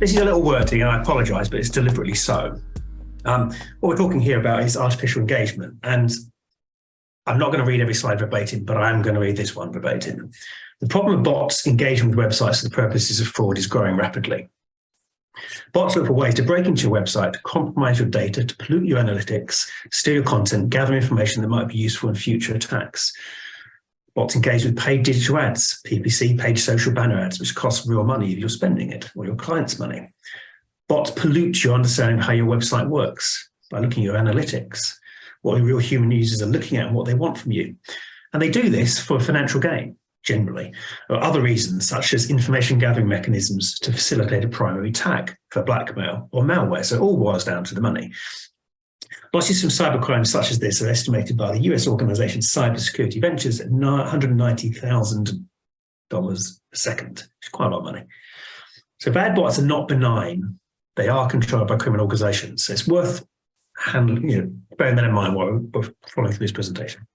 This is a little wordy, and I apologise, but it's deliberately so. What we're talking here about is artificial engagement, and I'm not going to read every slide verbatim, but I am going to read this one verbatim. The problem of bots engaging with websites for the purposes of fraud is growing rapidly. Bots look for ways to break into your website, to compromise your data, to pollute your analytics, steal your content, gather information that might be useful in future attacks. Bots engage with paid digital ads, PPC, paid social banner ads, which cost real money if you're spending it, or your client's money. Bots pollute your understanding of how your website works by looking at your analytics, what real human users are looking at and what they want from you. And they do this for financial gain, generally, or other reasons, such as information gathering mechanisms to facilitate a primary tag for blackmail or malware. So it all boils down to the money. Losses from cybercrime such as this are estimated by the US organization Cybersecurity Ventures at $190,000 a second. It's quite a lot of money. So bad bots are not benign. They are controlled by criminal organizations. So it's worth bearing that in mind while we're following through this presentation.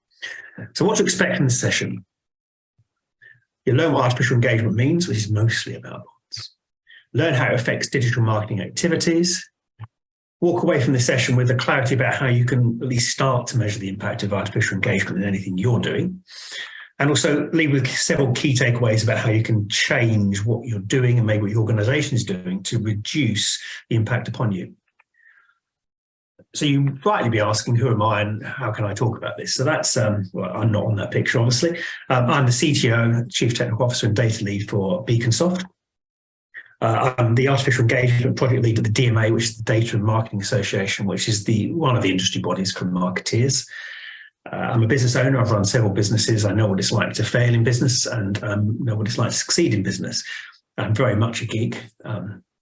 So what to expect in this session? You'll learn what artificial engagement means, which is mostly about bots. Learn how it affects digital marketing activities. Walk away from this session with a clarity about how you can at least start to measure the impact of artificial engagement in anything you're doing. And also leave with several key takeaways about how you can change what you're doing and maybe what your organization is doing to reduce the impact upon you. So you rightly be asking, who am I and how can I talk about this? So that's, well, I'm not on that picture, obviously. I'm the CTO, Chief Technical Officer and Data Lead for Beaconsoft. I'm the Artificial Engagement Project Lead at the DMA, which is the Data and Marketing Association, which is one of the industry bodies for marketeers. I'm a business owner. I've run several businesses. I know what it's like to fail in business and know what it's like to succeed in business. I'm very much a geek.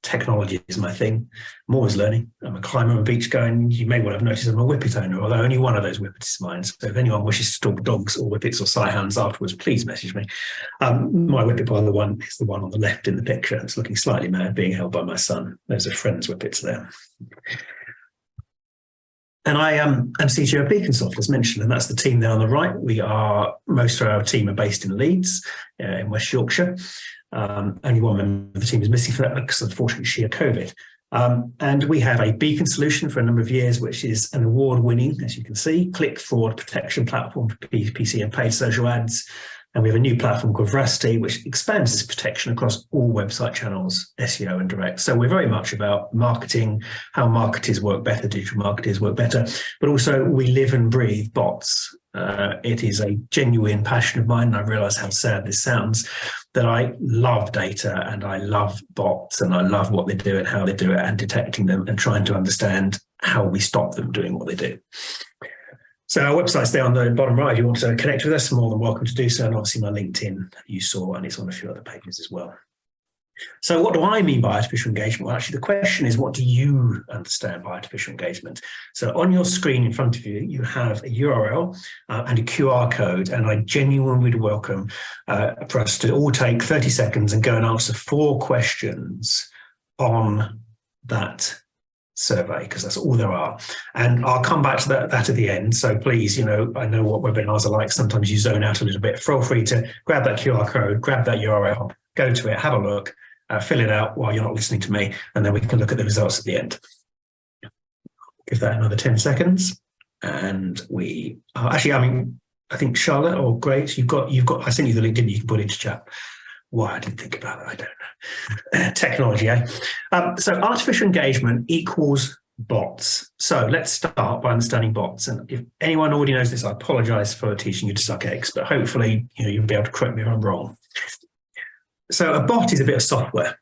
Technology is my thing. I'm always learning. I'm a climber and beach goer, and you may well have noticed I'm a whippet owner, although only one of those whippets is mine. So if anyone wishes to talk dogs or whippets or Sci-hounds afterwards, please message me. My whippet, by the one, is the one on the left in the picture. It's looking slightly mad, being held by my son. Those are friends' whippets there. And I am CTO of Beaconsoft, as mentioned, and that's the team there on the right. Most of our team are based in Leeds, in West Yorkshire. Only one member of the team is missing for that because unfortunately she had COVID. And we have a Beacon solution for a number of years, which is an award-winning, as you can see, click fraud protection platform for PPC and paid social ads. And we have a new platform called Veracity, which expands this protection across all website channels, SEO and direct. So we're very much about marketing, how marketers work better, digital marketers work better, but also we live and breathe bots. It is a genuine passion of mine, and I realize how sad this sounds, that I love data and I love bots and I love what they do and how they do it and detecting them and trying to understand how we stop them doing what they do. So our website's there on the bottom right. If you want to connect with us, more than welcome to do so. And obviously my LinkedIn you saw, and it's on a few other pages as well. So what do I mean by artificial engagement? Well, actually, the question is, what do you understand by artificial engagement? So on your screen in front of you, you have a URL and a QR code, and I genuinely would welcome for us to all take 30 seconds and go and answer 4 questions on that survey, because that's all there are. And I'll come back to that at the end. So please, I know what webinars are like. Sometimes you zone out a little bit. Feel free to grab that QR code, grab that URL, go to it, have a look, fill it out while you're not listening to me, and then we can look at the results at the end. Give that another 10 seconds. And we actually, I think Charlotte or Grace, you've got, I sent you the link, didn't you? You can put it into chat. Why I didn't think about it, I don't know. Technology, eh? So artificial engagement equals bots. So let's start by understanding bots. And if anyone already knows this, I apologize for teaching you to suck eggs, but hopefully you'll be able to correct me if I'm wrong. So a bot is a bit of software,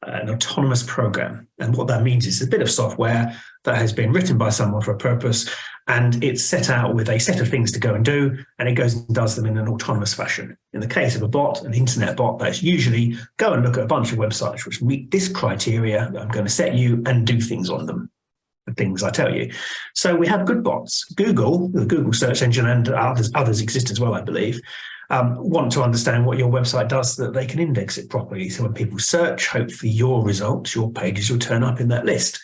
an autonomous program. And what that means is a bit of software that has been written by someone for a purpose, and it's set out with a set of things to go and do, and it goes and does them in an autonomous fashion. In the case of a bot, an internet bot, that's usually go and look at a bunch of websites which meet this criteria that I'm going to set you and do things on them, the things I tell you. So we have good bots. Google, the Google search engine, and others exist as well, I believe, want to understand what your website does so that they can index it properly. So when people search, hopefully your results, your pages will turn up in that list.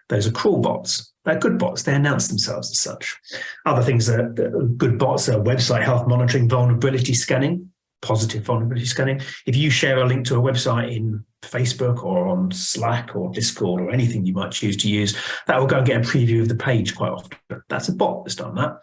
Those are cruel bots. They're good bots. They announce themselves as such. Other things that are good bots are website health monitoring, vulnerability scanning, positive vulnerability scanning. If you share a link to a website in Facebook or on Slack or Discord or anything you might choose to use, that will go and get a preview of the page quite often. That's a bot that's done that.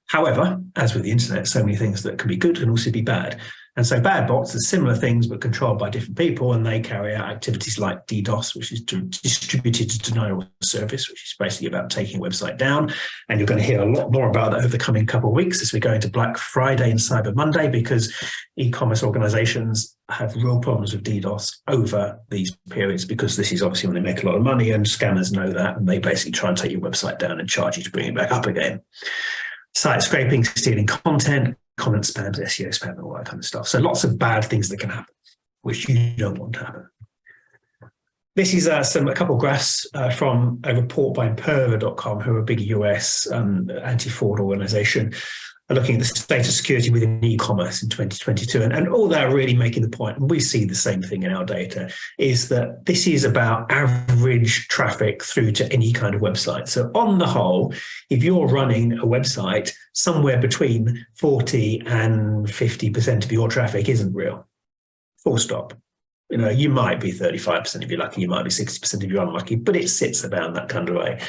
However, as with the internet, so many things that can be good can also be bad. And so bad bots are similar things but controlled by different people, and they carry out activities like DDoS, which is distributed denial of service, which is basically about taking a website down. And you're going to hear a lot more about that over the coming couple of weeks as we go into Black Friday and Cyber Monday, because e-commerce organizations have real problems with DDoS over these periods, because this is obviously when they make a lot of money, and scammers know that, and they basically try and take your website down and charge you to bring it back up again. Site scraping, stealing content, comment spams, SEO spam, and all that kind of stuff. So lots of bad things that can happen, which you don't want to happen. This is a couple of graphs from a report by Imperva.com, who are a big US anti-fraud organization, looking at the state of security within e-commerce in 2022. And all they're really making the point, and we see the same thing in our data, is that this is about average traffic through to any kind of website. So on the whole, if you're running a website, somewhere between 40 and 50% of your traffic isn't real. Full stop. You know, you might be 35% if you're lucky, you might be 60% if you're unlucky, but it sits about that kind of way.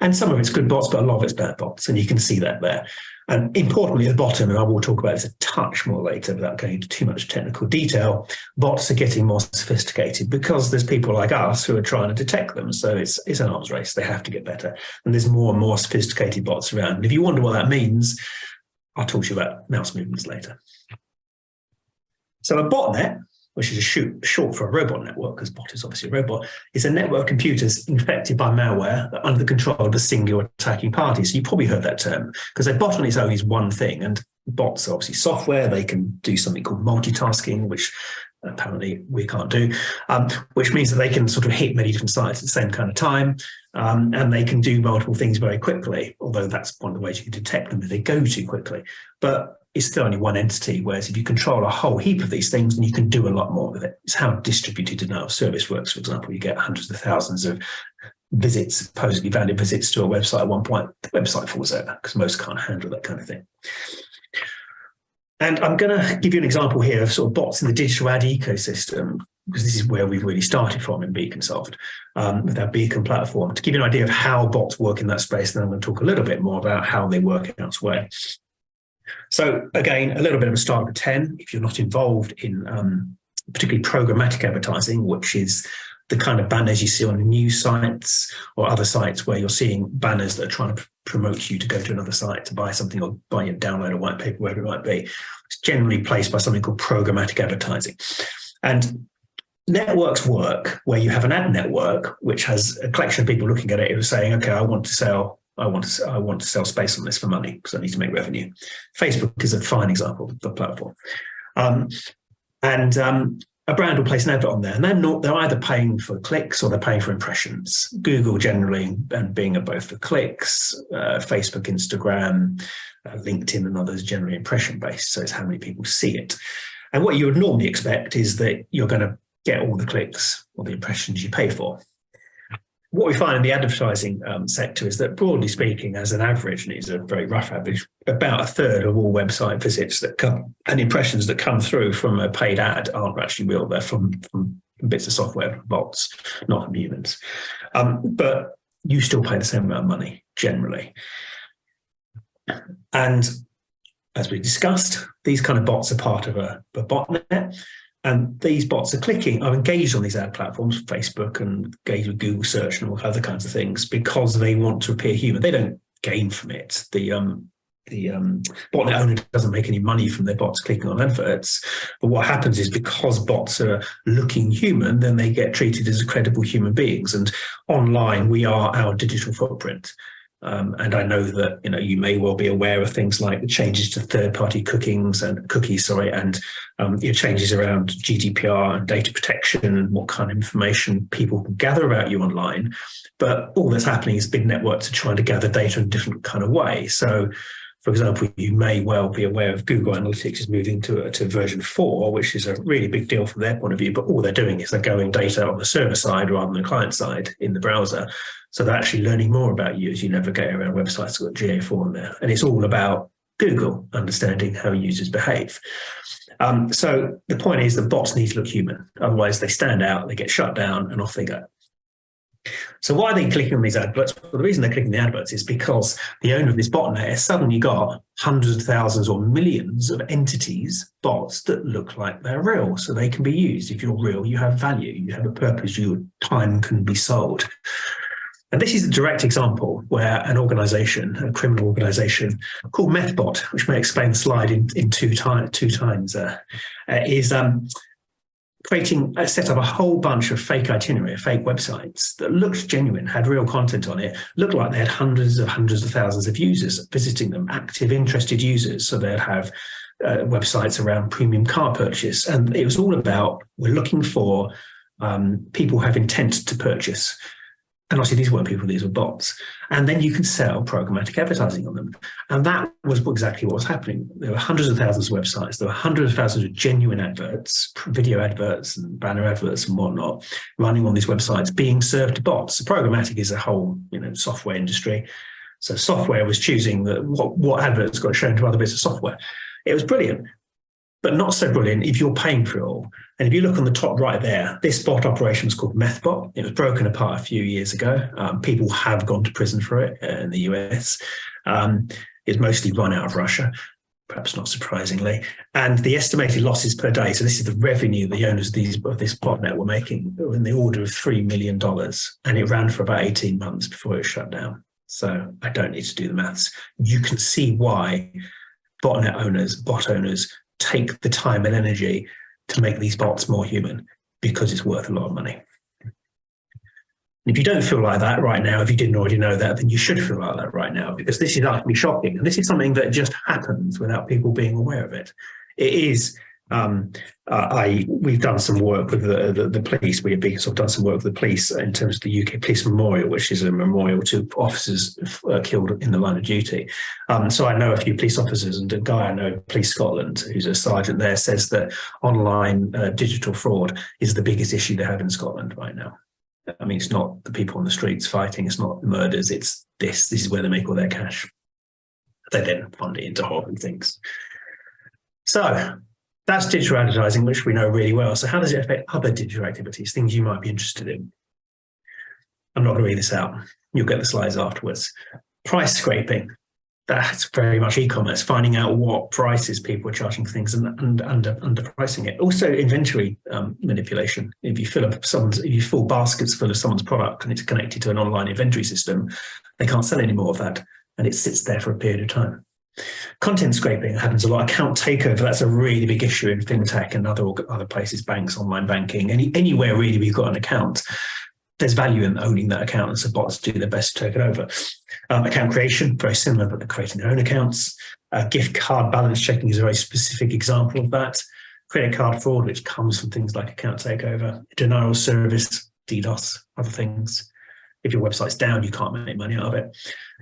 And some of it's good bots, but a lot of it's bad bots, and you can see that there. And importantly, at the bottom, and I will talk about this a touch more later without going into too much technical detail, bots are getting more sophisticated because there's people like us who are trying to detect them. So it's an arms race. They have to get better. And there's more and more sophisticated bots around. And if you wonder what that means, I'll talk to you about mouse movements later. So a botnet, which is short for a robot network, because bot is obviously a robot, is a network of computers infected by malware under the control of a single attacking party. So you probably heard that term, because a bot on its own is one thing, and bots are obviously software. They can do something called multitasking, which apparently we can't do, which means that they can sort of hit many different sites at the same kind of time, and they can do multiple things very quickly, although that's one of the ways you can detect them if they go too quickly. But it's still only one entity, whereas if you control a whole heap of these things, then you can do a lot more with it. It's how distributed denial of service works. For example, you get hundreds of thousands of visits, supposedly valid visits to a website at one point. The website falls over because most can't handle that kind of thing. And I'm going to give you an example here of sort of bots in the digital ad ecosystem, because this is where we've really started from in Beaconsoft, with our Beacon platform, to give you an idea of how bots work in that space. And then I'm going to talk a little bit more about how they work elsewhere. So again, a little bit of a start of 10, if you're not involved in particularly programmatic advertising, which is the kind of banners you see on news sites or other sites where you're seeing banners that are trying to promote you to go to another site to buy something or buy a download a white paper, wherever it might be. It's generally placed by something called programmatic advertising. And networks work where you have an ad network, which has a collection of people looking at it who are saying, okay, I want to sell space on this for money because I need to make revenue. Facebook is a fine example of the platform. A brand will place an advert on there, and they're either paying for clicks or they're paying for impressions. Google generally and Bing are both for clicks. Facebook, Instagram, LinkedIn and others generally impression-based, so it's how many people see it. And what you would normally expect is that you're going to get all the clicks or the impressions you pay for. What we find in the advertising sector is that, broadly speaking, as an average, and it's a very rough average, about a third of all website visits that come and impressions that come through from a paid ad aren't actually real. They're from bits of software, from bots, not from humans. But you still pay the same amount of money, generally. And as we discussed, these kind of bots are part of a botnet. And these bots are engaged on these ad platforms, Facebook, and engaged with Google search and all other kinds of things because they want to appear human. They don't gain from it. The botnet owner doesn't make any money from their bots clicking on adverts. But what happens is, because bots are looking human, then they get treated as credible human beings. And online, we are our digital footprint. And I know that you may well be aware of things like the changes to third-party cookies, and changes around GDPR and data protection and what kind of information people can gather about you online. But all that's happening is big networks are trying to gather data in a different kind of way. So, for example, you may well be aware of Google Analytics is moving to version 4, which is a really big deal from their point of view. But all they're doing is they're going data on the server side rather than the client side in the browser. So they're actually learning more about you as you navigate around websites that got GA4 in there. And it's all about Google understanding how users behave. So the point is that bots need to look human. Otherwise, they stand out, they get shut down, and off they go. So why are they clicking on these adverts? Well, the reason they're clicking the adverts is because the owner of this botnet has suddenly got hundreds of thousands or millions of entities, bots, that look like they're real. So they can be used. If you're real, you have value, you have a purpose, your time can be sold. And this is a direct example where an organization, a criminal organization called MethBot, which may explain the slide in two times, is set up a whole bunch of fake itinerary, fake websites that looked genuine, had real content on it, looked like they had hundreds of thousands of users visiting them, active, interested users. So they'd have websites around premium car purchase. And it was all about, we're looking for people who have intent to purchase. And obviously these weren't people, these were bots. And then you can sell programmatic advertising on them. And that was exactly what was happening. There were hundreds of thousands of websites. There were hundreds of thousands of genuine adverts, video adverts and banner adverts and whatnot, running on these websites being served to bots. So programmatic is a whole, software industry. So software was choosing what adverts got shown to other bits of software. It was brilliant, but not so brilliant if you're paying for it all. And if you look on the top right there, this bot operation was called MethBot. It was broken apart a few years ago. People have gone to prison for it in the US. It's mostly run out of Russia, perhaps not surprisingly. And the estimated losses per day, so this is the revenue the owners of this botnet were making, in the order of $3 million. And it ran for about 18 months before it was shut down. So I don't need to do the maths. You can see why bot owners take the time and energy to make these bots more human, because it's worth a lot of money. And if you don't feel like that right now, if you didn't already know that, then you should feel like that right now, because this is utterly shocking. And this is something that just happens without people being aware of it. It is, we've done some work with the police. We at Beaconssoft done some work with the police in terms of the UK Police Memorial, which is a memorial to officers killed in the line of duty. So I know a few police officers, and a guy I know, Police Scotland, who's a sergeant there, says that online digital fraud is the biggest issue they have in Scotland right now. I mean, it's not the people on the streets fighting, it's not murders, it's this. This is where they make all their cash. They then fund it into horrible things. So that's digital advertising, which we know really well. So how does it affect other digital activities, things you might be interested in? I'm not going to read this out. You'll get the slides afterwards. Price scraping. That's very much e-commerce, finding out what prices people are charging for things and underpricing it. Also, inventory manipulation. If you fill baskets full of someone's product and it's connected to an online inventory system, they can't sell any more of that, and it sits there for a period of time. Content scraping happens a lot. Account takeover, that's a really big issue in fintech and other places, banks, online banking, anywhere really we've got an account. There's value in owning that account, and so bots do their best to take it over. Account creation, very similar, but they're creating their own accounts. Gift card balance checking is a very specific example of that. Credit card fraud, which comes from things like account takeover. Denial of service, DDoS, other things. If your website's down, you can't make money out of it.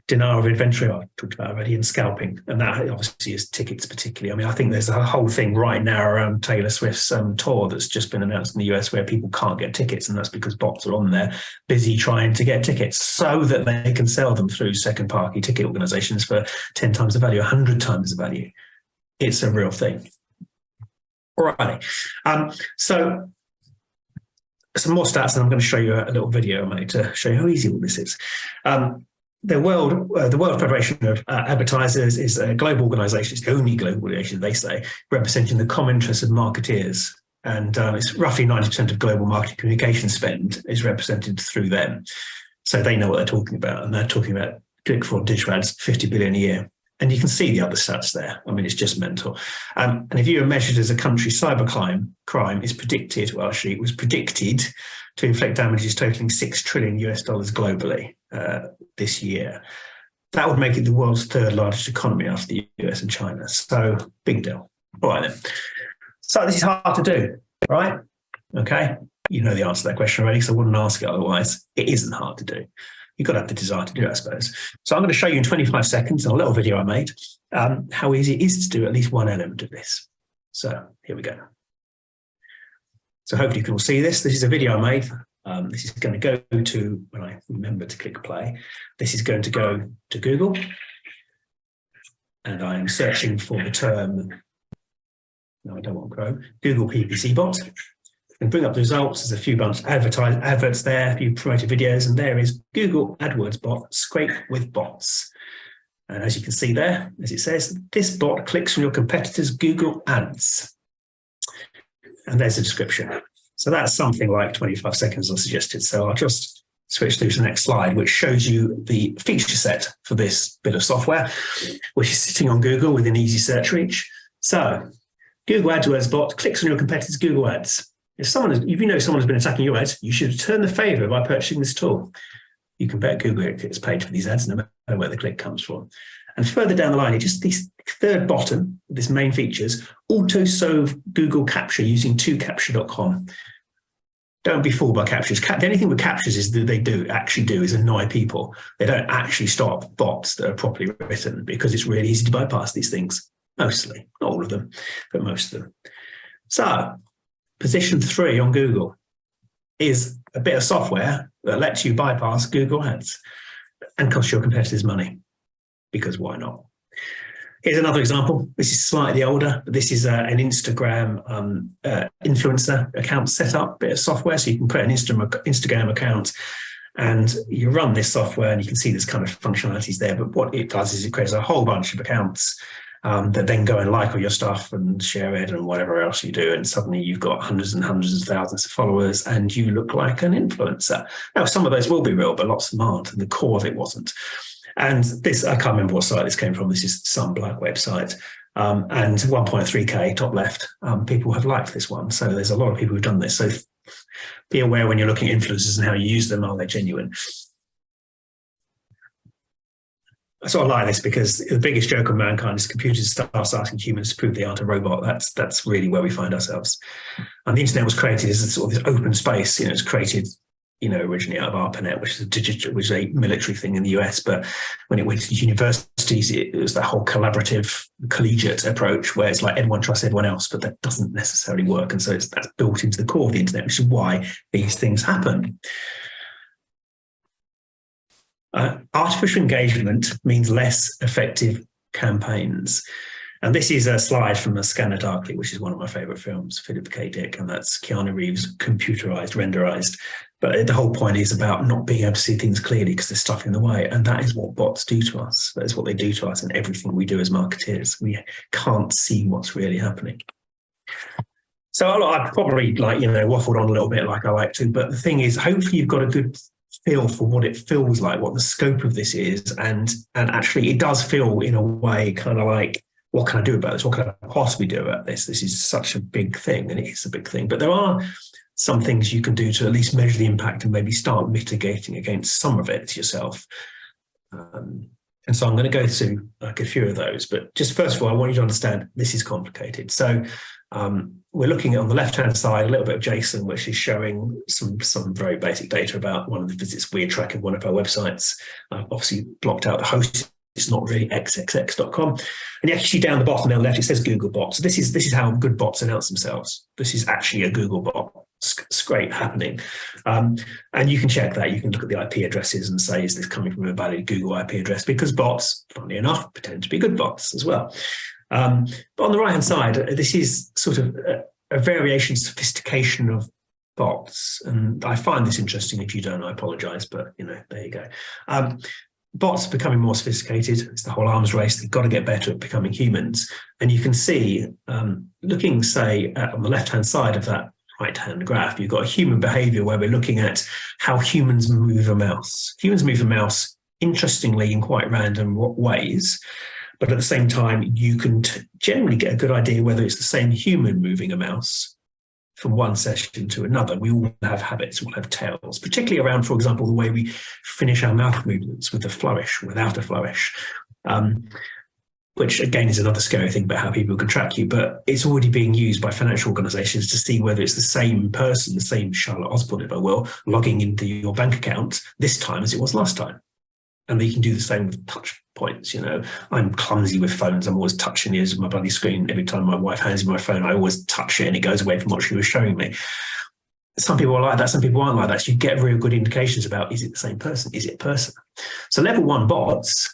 Denial of inventory, I talked about already, and scalping. And that obviously is tickets particularly. I mean, I think there's a whole thing right now around Taylor Swift's tour that's just been announced in the US where people can't get tickets, and that's because bots are on there busy trying to get tickets so that they can sell them through second-party ticket organizations for 10 times the value, 100 times the value. It's a real thing. All right. So some more stats, and I'm going to show you a little video I made to show you how easy all this is. The World Federation of Advertisers is a global organisation. It's the only global organisation, they say, representing the common interests of marketeers. And it's roughly 90% of global marketing communication spend is represented through them. So they know what they're talking about. And they're talking about click fraud, digital ads, 50 billion a year. And you can see the other stats there. I mean, it's just mental. And if you were measured as a country, crime is predicted, well, actually, it was predicted to inflict damages totaling $6 trillion globally this year. That would make it the world's third largest economy after the US and China. So big deal. All right then. So this is hard to do, right? Okay. You know the answer to that question already, because I wouldn't ask it otherwise. It isn't hard to do. You've got to have the desire to do it, I suppose. So I'm going to show you in 25 seconds in a little video I made how easy it is to do at least one element of this. So here we go. So hopefully you can all see this. This is a video I made. This is going to go to, when I remember to click play, this is going to go to Google. and I am searching for the term, no, I don't want Chrome, Google PPC bot, and bring up the results. There's a few bunch of adverts there, a few promoted videos, and there is Google AdWords bot, scrape with bots. And as you can see there, as it says, this bot clicks on your competitors' Google ads. And there's a description. So that's something like 25 seconds I suggested. So I'll just switch through to the next slide, which shows you the feature set for this bit of software, which is sitting on Google within easy search reach. So Google AdWords bot clicks on your competitors' Google ads. If you know someone has been attacking your ads, you should return the favor by purchasing this tool. You can bet Google gets paid for these ads no matter where the click comes from. And further down the line, just this third bottom, this main features, auto-solve Google Capture using 2capture.com. Don't be fooled by captures. The only thing with captures is that they actually do is annoy people. They don't actually stop bots that are properly written because it's really easy to bypass these things. Mostly, not all of them, but most of them. So, position 3 on Google is a bit of software that lets you bypass Google ads and cost your competitors money, because why not? Here's another example. This is slightly older, but this is an Instagram influencer account setup, bit of software. So you can create an Instagram account and you run this software and you can see there's kind of functionalities there. But what it does is it creates a whole bunch of accounts that then go and like all your stuff and share it and whatever else you do. And suddenly you've got hundreds and hundreds of thousands of followers and you look like an influencer. Now, some of those will be real, but lots of them aren't. And the core of it wasn't. And this, I can't remember what site this came from. This is some black website. And 1.3K top left, people have liked this one. So there's a lot of people who've done this. So be aware when you're looking at influencers and how you use them, are they genuine? I sort of like this because the biggest joke of mankind is computers start asking humans to prove they aren't a robot. That's really where we find ourselves. And the internet was created as a sort of this open space. It's created, originally out of ARPANET, which is a military thing in the US. But when it went to the universities, it was that whole collaborative, collegiate approach where it's like everyone trusts everyone else, but that doesn't necessarily work. And so that's built into the core of the internet, which is why these things happen. Artificial engagement means less effective campaigns. And this is a slide from A Scanner Darkly, which is one of my favorite films, Philip K. Dick, and that's Keanu Reeves computerized, renderized. But the whole point is about not being able to see things clearly because there's stuff in the way. And that is what bots do to us. That is what they do to us in everything we do as marketeers. We can't see what's really happening. So I probably waffled on a little bit like I like to, but the thing is, hopefully you've got a good feel for what it feels like, what the scope of this is. And actually it does feel in a way kind of like, what can I do about this? What can I possibly do about this? This is such a big thing, and it is a big thing. But there are some things you can do to at least measure the impact and maybe start mitigating against some of it yourself. And so I'm going to go through like a few of those. But just first of all, I want you to understand this is complicated. So we're looking at, on the left-hand side, a little bit of JSON, which is showing some very basic data about one of the visits we track of one of our websites. I've obviously blocked out the host. It's not really xxx.com. And you actually see down the bottom on the left, it says Google bot. So this is how good bots announce themselves. This is actually a Google bot. Scrape happening. And you can check that. You can look at the IP addresses and say, is this coming from a valid Google IP address? Because bots, funnily enough, pretend to be good bots as well. But on the right-hand side, this is sort of a variation, sophistication of bots. And I find this interesting. If you don't, I apologize, but there you go. Bots are becoming more sophisticated. It's the whole arms race. They've got to get better at becoming humans. And you can see, looking, say, on the left-hand side of that right-hand graph, you've got human behavior where we're looking at how humans move a mouse. Humans move a mouse, interestingly, in quite random ways. But at the same time, you can generally get a good idea whether it's the same human moving a mouse from one session to another. We all have habits, we all have tails, particularly around, for example, the way we finish our mouth movements with a flourish, without a flourish, which again is another scary thing about how people can track you, but it's already being used by financial organizations to see whether it's the same person, the same Charlotte Osborne, if I will, logging into your bank account this time as it was last time. And they can do the same with touch points. I'm clumsy with phones. I'm always touching the edge of my bloody screen. Every time my wife hands me my phone, I always touch it and it goes away from what she was showing me. Some people are like that. Some people aren't like that. So you get very good indications about, is it the same person? Is it a person? So level 1 bots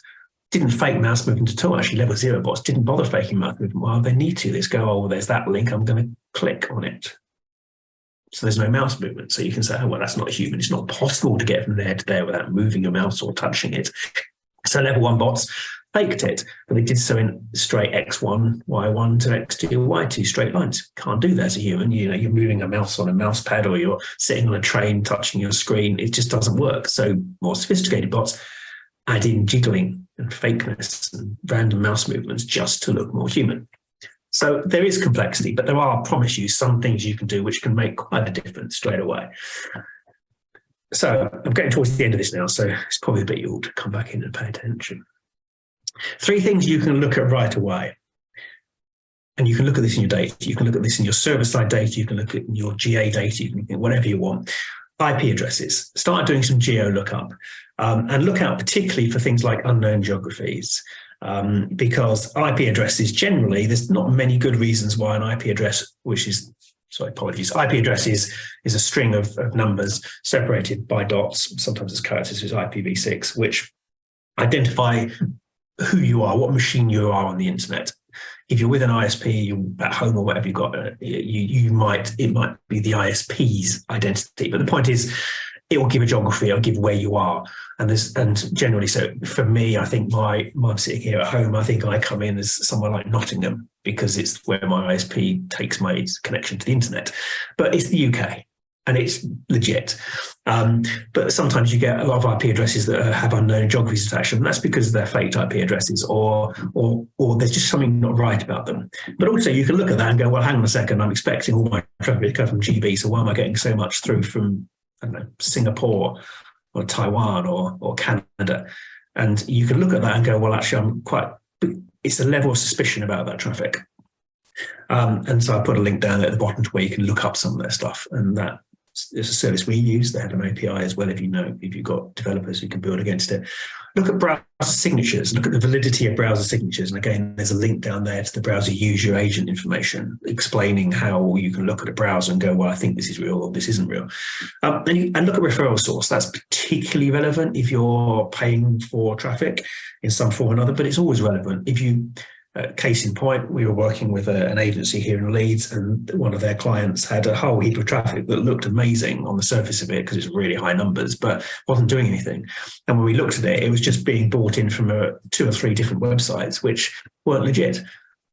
didn't fake mouse movement at all. Actually, level 0 bots didn't bother faking mouse movement. Well, they need to. They just go, oh, well, there's that link. I'm going to click on it. So there's no mouse movement. So you can say, oh, well, that's not human. It's not possible to get from there to there without moving your mouse or touching it. So level 1 bots faked it, but they did so in straight X1, Y1 to X2, Y2 straight lines. Can't do that as a human. You know, you're moving a mouse on a mouse pad or you're sitting on a train touching your screen. It just doesn't work. So more sophisticated bots add in jiggling and fakeness and random mouse movements just to look more human. So there is complexity, but there are, I promise you, some things you can do which can make quite a difference straight away. So I'm getting towards the end of this now, so it's probably a bit you ought to come back in and pay attention. 3 things you can look at right away. And you can look at this in your data. You can look at this in your server-side data. You can look at your GA data. You can look at whatever you want. IP addresses. Start doing some geo lookup. And look out particularly for things like unknown geographies. Because IP addresses generally, there's not many good reasons why an IP address, which is, sorry, apologies, IP address is a string of numbers separated by dots, sometimes as characters, is IPv6, which identify who you are, what machine you are on the internet. If you're with an ISP, you're at home or whatever you've got, it might be the ISP's identity. But the point is, it will give a geography, it'll give where you are. And generally, so for me, I think I'm sitting here at home, I think I come in as somewhere like Nottingham because it's where my ISP takes my connection to the internet. But it's the UK and it's legit. But sometimes you get a lot of IP addresses that have unknown geographies attached, and that's because they're faked IP addresses or there's just something not right about them. But also you can look at that and go, well, hang on a second, I'm expecting all my traffic to come from GB, so why am I getting so much through from, I don't know, Singapore or Taiwan or Canada? And you can look at that and go, well, actually, it's a level of suspicion about that traffic. And so I put a link down there at the bottom to where you can look up some of their stuff. And that is a service we use. They have an API as well, if you've got developers who can build against it. Look at browser signatures, look at the validity of browser signatures. And again, there's a link down there to the browser use your agent information, explaining how you can look at a browser and go, well, I think this is real or this isn't real. And look at referral source. That's particularly relevant if you're paying for traffic in some form or another, but it's always relevant. If you, case in point, we were working with an agency here in Leeds, and one of their clients had a whole heap of traffic that looked amazing on the surface of it because it's really high numbers, but wasn't doing anything. And when we looked at it, it was just being bought in from 2 or 3 different websites, which weren't legit.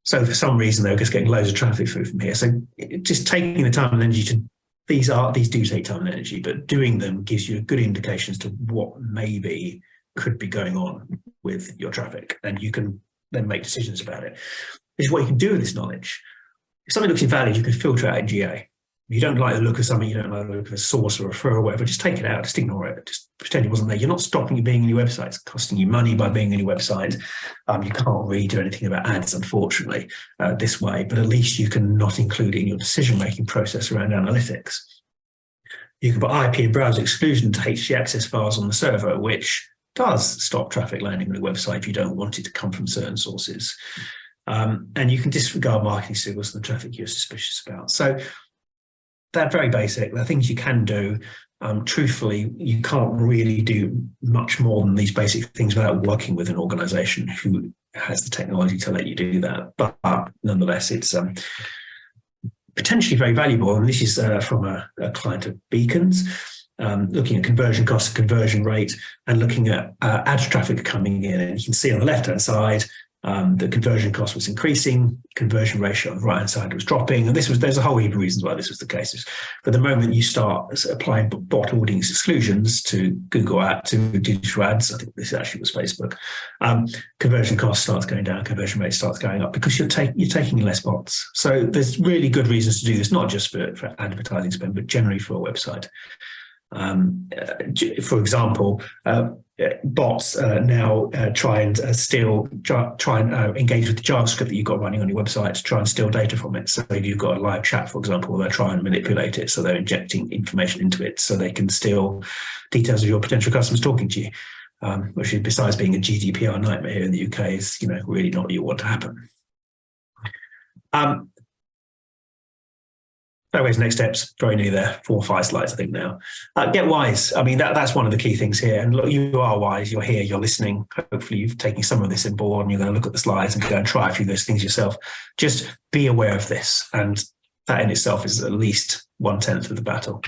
So for some reason, they were just getting loads of traffic through from here. So just taking the time and energy to, these do take time and energy, but doing them gives you good indications to what maybe could be going on with your traffic. And you can then make decisions about it. This is what you can do with this knowledge. If something looks invalid, you can filter it out in GA. If you don't like the look of something, you don't like the look of a source or a referral or whatever, just take it out, just ignore it, just pretend it wasn't there. You're not stopping you being on your website. It's costing you money by being on your website. You can't really do anything about ads, unfortunately, this way, but at least you can not include it in your decision-making process around analytics. You can put IP and browser exclusion to HTTP access files on the server, which does stop traffic landing on a website if you don't want it to come from certain sources. And you can disregard marketing signals and the traffic you're suspicious about. So they're very basic. They're things you can do. Truthfully, you can't really do much more than these basic things without working with an organization who has the technology to let you do that. But nonetheless, it's potentially very valuable. And this is from a client of Beacons. Looking at conversion cost, conversion rate, and looking at ad traffic coming in. And you can see on the left-hand side, the conversion cost was increasing, conversion ratio on the right-hand side was dropping. And there's a whole heap of reasons why this was the case. But the moment you start applying bot audience exclusions to Google Ads, to digital ads, I think this actually was Facebook, conversion cost starts going down, conversion rate starts going up because you're taking less bots. So there's really good reasons to do this, not just for advertising spend, but generally for a website. For example, bots now try and engage with the JavaScript that you've got running on your website to try and steal data from it. So if you've got a live chat, for example, they'll try and manipulate it. So they're injecting information into it so they can steal details of your potential customers talking to you, which is, besides being a GDPR nightmare here in the UK, is really not what you want to happen. Anyways, next steps, very new there, 4 or 5 slides, I think now. Get wise. I mean, that's one of the key things here. And look, you are wise, you're here, you're listening. Hopefully you've taken some of this on board and you're going to look at the slides and go and try a few of those things yourself. Just be aware of this. And that in itself is at least 1/10 of the battle.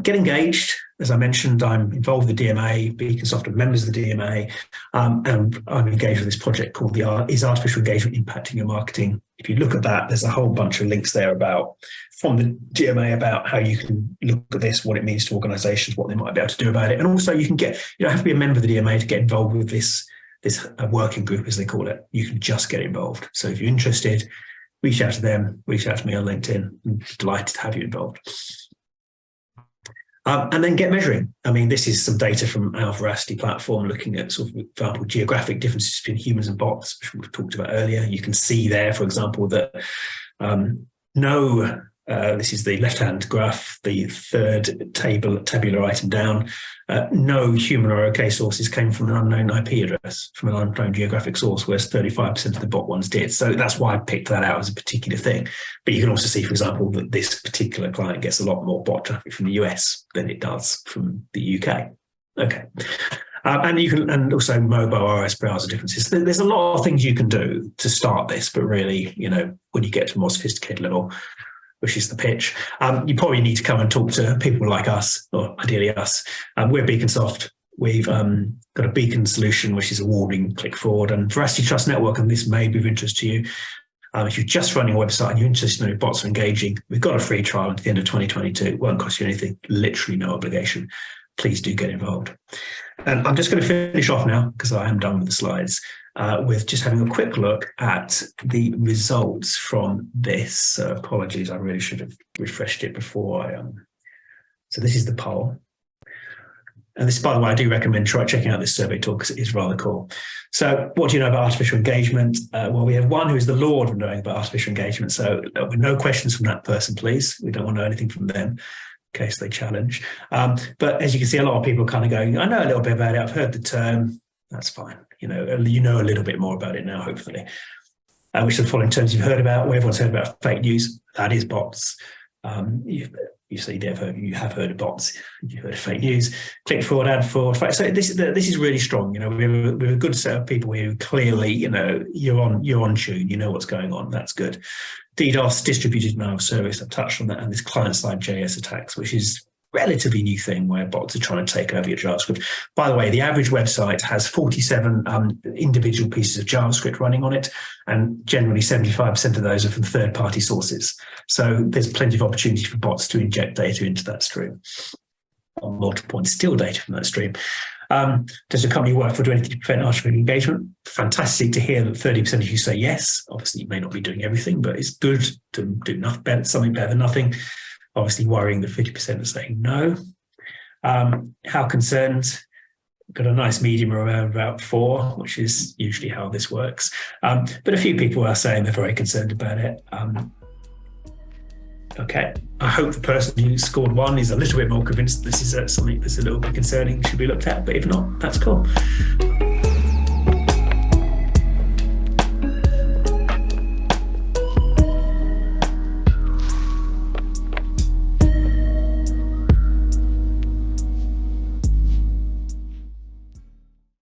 Get engaged. As I mentioned, I'm involved with the DMA, Beaconsoft are members of the DMA, and I'm engaged with this project called Is Artificial Engagement Impacting Your Marketing? If you look at that, there's a whole bunch of links there from the DMA about how you can look at this, what it means to organizations, what they might be able to do about it. And also you don't have to be a member of the DMA to get involved with this working group, as they call it. You can just get involved. So if you're interested, reach out to them, reach out to me on LinkedIn. I'm delighted to have you involved. And then get measuring. I mean, this is some data from our Veracity platform looking at sort of, for example, geographic differences between humans and bots, which we've talked about earlier. You can see there, for example, that this is the left-hand graph, the third tabular item down. No human or OK sources came from an unknown IP address, from an unknown geographic source, whereas 35% of the bot ones did. So that's why I picked that out as a particular thing. But you can also see, for example, that this particular client gets a lot more bot traffic from the US than it does from the UK. Okay. And also mobile RS browser differences. There's a lot of things you can do to start this, but really, when you get to a more sophisticated level, which is the pitch, you probably need to come and talk to people like us, or ideally us. We're Beaconsoft. We've got a Beacon solution, which is awarding click fraud and Veracity Trust Network, and this may be of interest to you. If you're just running a website and you're interested in how bots are engaging, we've got a free trial at the end of 2022. It won't cost you anything, literally no obligation. Please do get involved. And I'm just going to finish off now, because I am done with the slides, with just having a quick look at the results from this. So apologies, I really should have refreshed it before so this is the poll. And this, by the way, I do recommend checking out this survey tool because it is rather cool. So what do you know about artificial engagement? Well, we have one who is the Lord of knowing about artificial engagement. So no questions from that person, please. We don't want to know anything from them in case they challenge. But as you can see, a lot of people kind of going, I know a little bit about it. I've heard the term. That's fine. You know a little bit more about it now, hopefully. Which are the following terms you've heard about. Where everyone's heard about fake news. That is bots. You have heard of bots. You've heard of fake news, click fraud, ad fraud. So this is really strong. We have a good set of people who clearly, you're on tune. You know what's going on. That's good. DDoS, distributed denial of service. I've touched on that, and this client-side JS attacks, which is relatively new thing where bots are trying to take over your JavaScript. By the way, the average website has 47 individual pieces of JavaScript running on it, and generally 75% of those are from third-party sources. So there's plenty of opportunity for bots to inject data into that stream, on multiple points, steal data from that stream. Does a company work for do anything to prevent artificial engagement? Fantastic to hear that 30% of you say yes. Obviously, you may not be doing everything, but it's good to do something better than nothing. Obviously worrying that 50% are saying no. How concerned? Got a nice medium around about 4, which is usually how this works. But a few people are saying they're very concerned about it. Okay, I hope the person who scored 1 is a little bit more convinced this is something that's a little bit concerning, should be looked at. But if not, that's cool.